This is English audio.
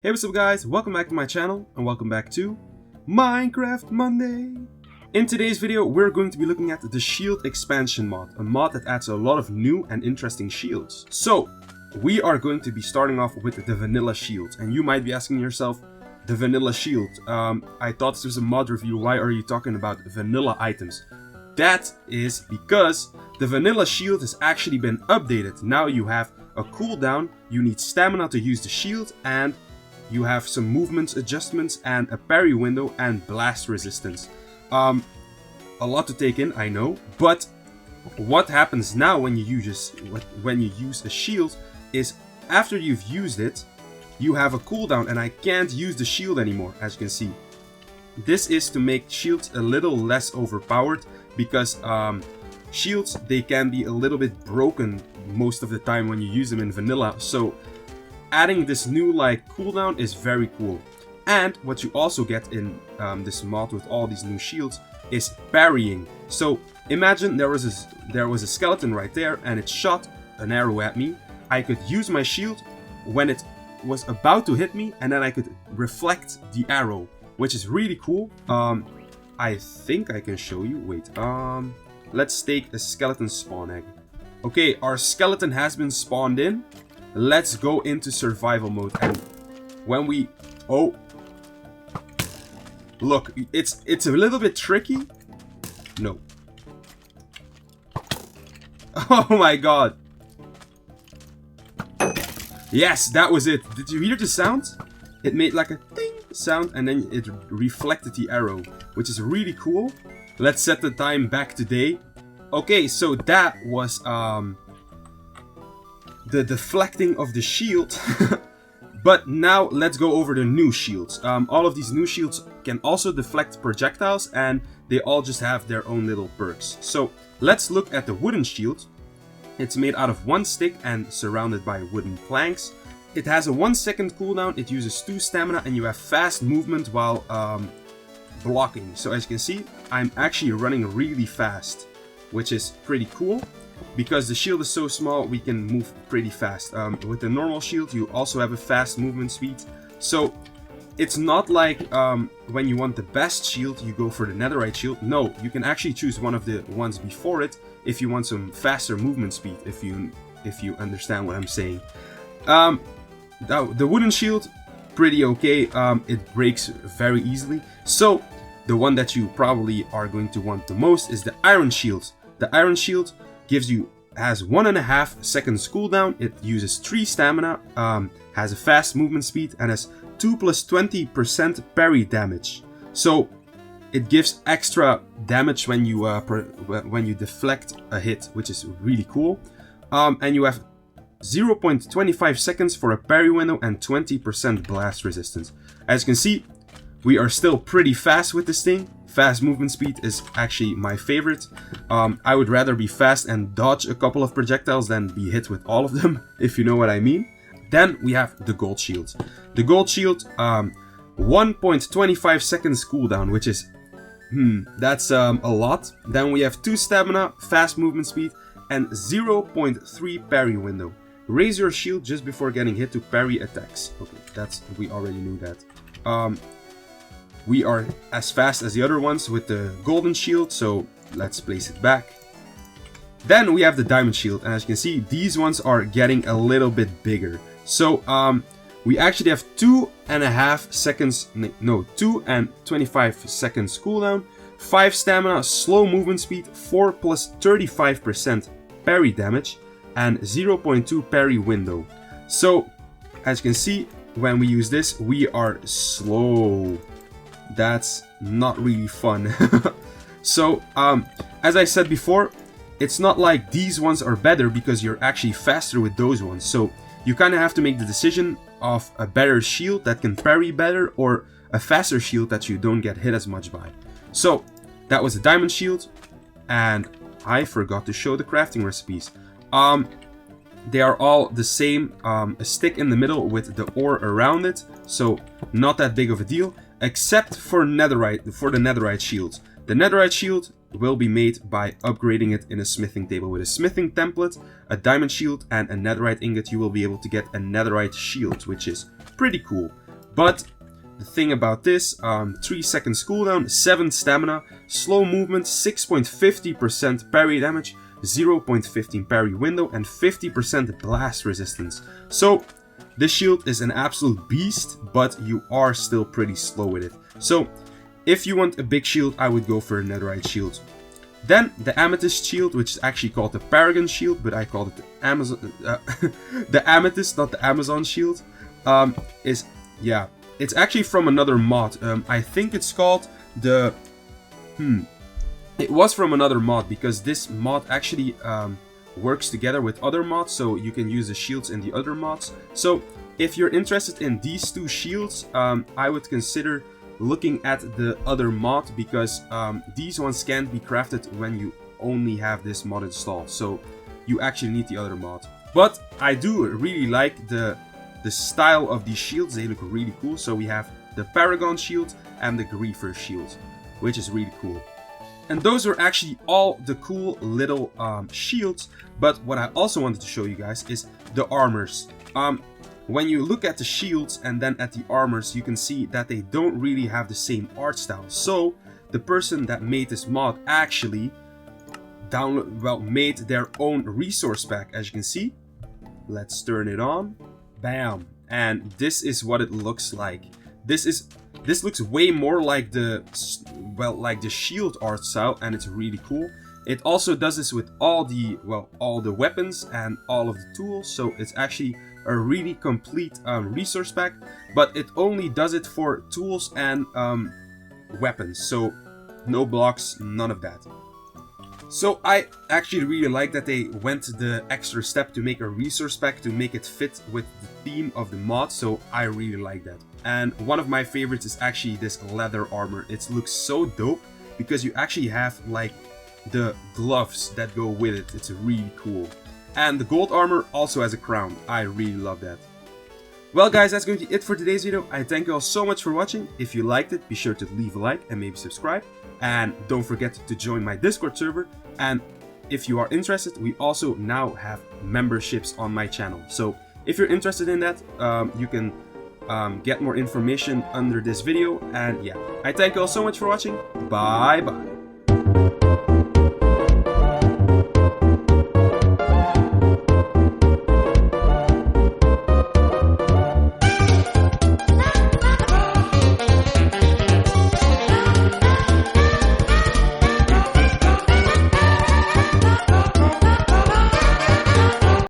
Hey, what's up guys, welcome back to my channel and welcome back to Minecraft Monday. In today's video we're going to be looking at the shield expansion mod, a mod that adds a lot of new and interesting shields. So we are going to be starting off with the vanilla shield, and you might be asking yourself, the vanilla shield, I thought this was a mod review, why are you talking about vanilla items? That is because the vanilla shield has actually been updated. Now you have a cooldown, you need stamina to use the shield, and you have some movement adjustments and a parry window and blast resistance. A lot to take in, I know, but what happens now when you use a shield is after you've used it, you have a cooldown and I can't use the shield anymore, as you can see. This is to make shields a little less overpowered because shields, they can be a little bit broken most of the time when you use them in vanilla. So adding this new cooldown is very cool. And what you also get in this mod with all these new shields is parrying. So imagine there was a skeleton right there and it shot an arrow at me. I could use my shield when it was about to hit me, and then I could reflect the arrow, which is really cool. I think I can show you. Wait, let's take a skeleton spawn egg. Okay, our skeleton has been spawned in. Let's go into survival mode, and when we... Oh! Look, it's a little bit tricky. No. Oh my god! Yes, that was it! Did you hear the sound? It made like a ding sound, and then it reflected the arrow, which is really cool. Let's set the time back today. Okay, so that was the deflecting of the shield. But now let's go over the new shields. All of these new shields can also deflect projectiles, and they all just have their own little perks. So let's look at the wooden shield. It's made out of one stick and surrounded by wooden planks. It has a 1 second cooldown, it uses 2 stamina, and you have fast movement while blocking. So as you can see, I'm actually running really fast, which is pretty cool. Because the shield is so small, we can move pretty fast. With the normal shield, you also have a fast movement speed. So it's not like when you want the best shield, you go for the netherite shield. No, you can actually choose one of the ones before it if you want some faster movement speed, if you understand what I'm saying. Now, the wooden shield, pretty okay. It breaks very easily. So the one that you probably are going to want the most is the iron shield. The iron shield has 1.5 seconds cooldown, it uses 3 stamina, has a fast movement speed, and has 2 plus 20% parry damage. So it gives extra damage when you deflect a hit, which is really cool. And you have 0.25 seconds for a parry window and 20% blast resistance. As you can see, we are still pretty fast with this thing. Fast movement speed is actually my favorite. I would rather be fast and dodge a couple of projectiles than be hit with all of them, if you know what I mean. Then we have the gold shield. The gold shield, 1.25 seconds cooldown, which is, that's a lot. Then we have 2 stamina, fast movement speed, and 0.3 parry window. Raise your shield just before getting hit to parry attacks. Okay, we already knew that. We are as fast as the other ones with the golden shield, so let's place it back. Then we have the diamond shield, and as you can see, these ones are getting a little bit bigger. So we actually have 2.5 seconds, no, 2 and 25 seconds cooldown, 5 stamina, slow movement speed, 4 plus 35% parry damage, and 0.2 parry window. So as you can see, when we use this, we are slow. That's not really fun. So, as I said before, it's not like these ones are better because you're actually faster with those ones. So, you kind of have to make the decision of a better shield that can parry better or a faster shield that you don't get hit as much by. So, that was a diamond shield, and I forgot to show the crafting recipes. They are all the same, a stick in the middle with the ore around it, so not that big of a deal. Except for netherite, for the netherite shield. The netherite shield will be made by upgrading it in a smithing table. With a smithing template, a diamond shield, and a netherite ingot, you will be able to get a netherite shield, which is pretty cool. But the thing about this, 3 seconds cooldown, 7 stamina, slow movement, 6.50% parry damage, 0.15 parry window, and 50% blast resistance. So this shield is an absolute beast, but you are still pretty slow with it. So if you want a big shield, I would go for a netherite shield. Then the amethyst shield, which is actually called the Paragon shield, but I called it the Amazon, the amethyst, not the Amazon shield, it's actually from another mod. I think it's called the, it was from another mod, because this mod actually works together with other mods, so you can use the shields in the other mods. So if you're interested in these two shields, I would consider looking at the other mod, because these ones can't be crafted when you only have this mod installed, so you actually need the other mod. But I do really like the style of these shields. They look really cool. So we have the Paragon shield and the Griefer shield, which is really cool. And those are actually all the cool little shields. But what I also wanted to show you guys is the armors. When you look at the shields and then at the armors, you can see that they don't really have the same art style. So the person that made this mod actually made their own resource pack, as you can see. Let's turn it on. Bam! And this is what it looks like. This looks way more like the shield art style, and it's really cool. It also does this with all the weapons and all of the tools, so it's actually a really complete resource pack. But it only does it for tools and weapons, so no blocks, none of that. So I actually really like that they went the extra step to make a resource pack to make it fit with the theme of the mod, so I really like that. And one of my favorites is actually this leather armor. It looks so dope because you actually have like the gloves that go with it. It's really cool. And the gold armor also has a crown. I really love that. Well guys, that's going to be it for today's video. I thank you all so much for watching. If you liked it, be sure to leave a like and maybe subscribe. And don't forget to join my Discord server. And if you are interested, we also now have memberships on my channel. So if you're interested in that, you can get more information under this video. And yeah, I thank you all so much for watching. Bye bye.